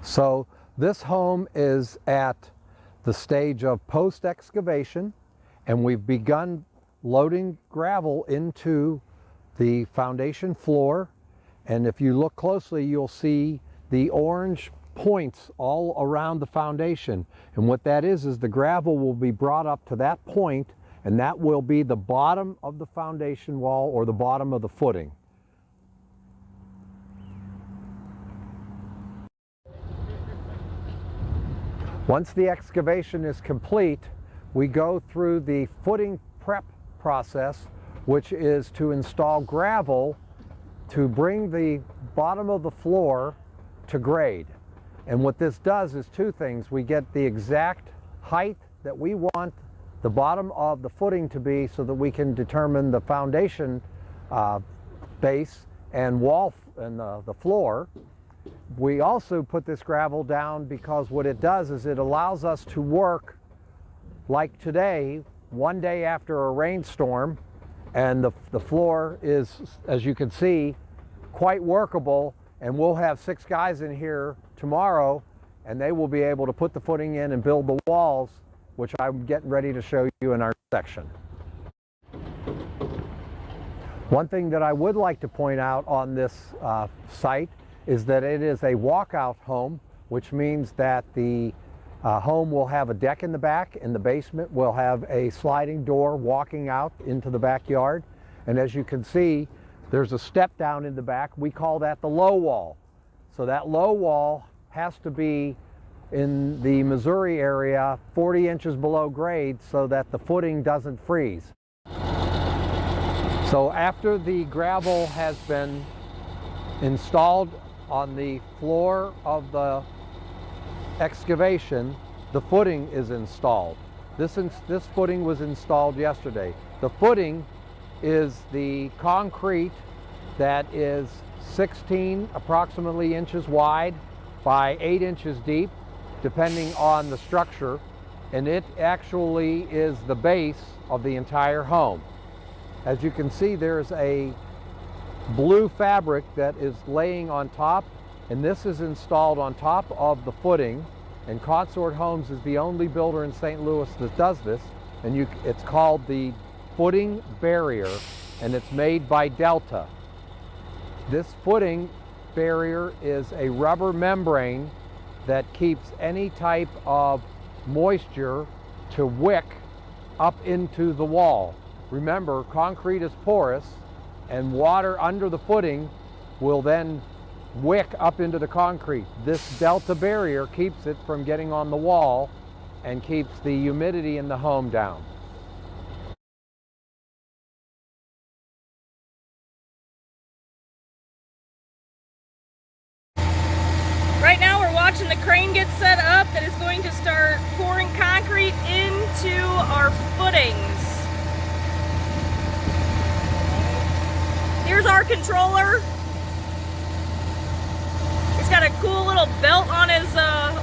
So this home is at the stage of post-excavation, and we've begun loading gravel into the foundation floor. And if you look closely, you'll see the orange points all around the foundation. And what that is the gravel will be brought up to that point, and that will be the bottom of the foundation wall or the bottom of the footing. Once the excavation is complete, we go through the footing prep process, which is to install gravel to bring the bottom of the floor to grade. And what this does is two things. We get the exact height that we want the bottom of the footing to be so that we can determine the foundation base and wall and the floor. We also put this gravel down because what it does is it allows us to work like today, one day after a rainstorm, and the floor is, as you can see, quite workable, and we'll have 6 guys in here tomorrow, and they will be able to put the footing in and build the walls, which I'm getting ready to show you in our section. One thing that I would like to point out on this site is that it is a walkout home, which means that the home will have a deck in the back, and the basement will have a sliding door walking out into the backyard. And as you can see, there's a step down in the back. We call that the low wall. So that low wall has to be in the Missouri area 40 inches below grade so that the footing doesn't freeze. So after the gravel has been installed on the floor of the excavation, the footing is installed. This footing was installed yesterday. The footing is the concrete that is 16 approximately inches wide by 8 inches deep, depending on the structure, and it actually is the base of the entire home. As you can see, there's a blue fabric that is laying on top, and this is installed on top of the footing, and Consort Homes is the only builder in St. Louis that does this, and it's called the footing barrier, and it's made by Delta. This footing barrier is a rubber membrane that keeps any type of moisture to wick up into the wall. Remember, concrete is porous, and water under the footing will then wick up into the concrete. This Delta barrier keeps it from getting on the wall and keeps the humidity in the home down. Right now we're watching the crane get set up that is going to start pouring concrete into our footings. Here's our controller. He's got a cool little belt on his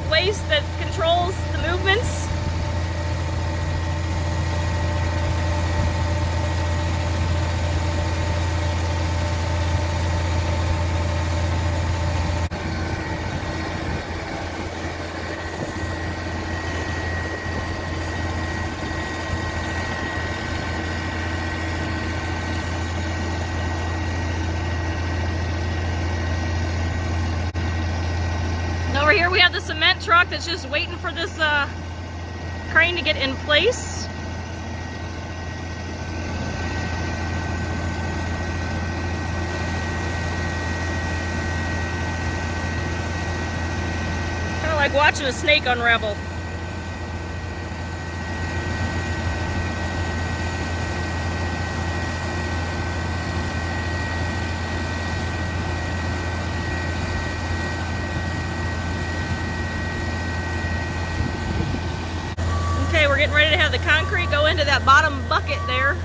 waist that controls the movements. Over here we have the cement truck that's just waiting for this crane to get in place. Kind of like watching a snake unravel. Okay, we're getting ready to have the concrete go into that bottom bucket there.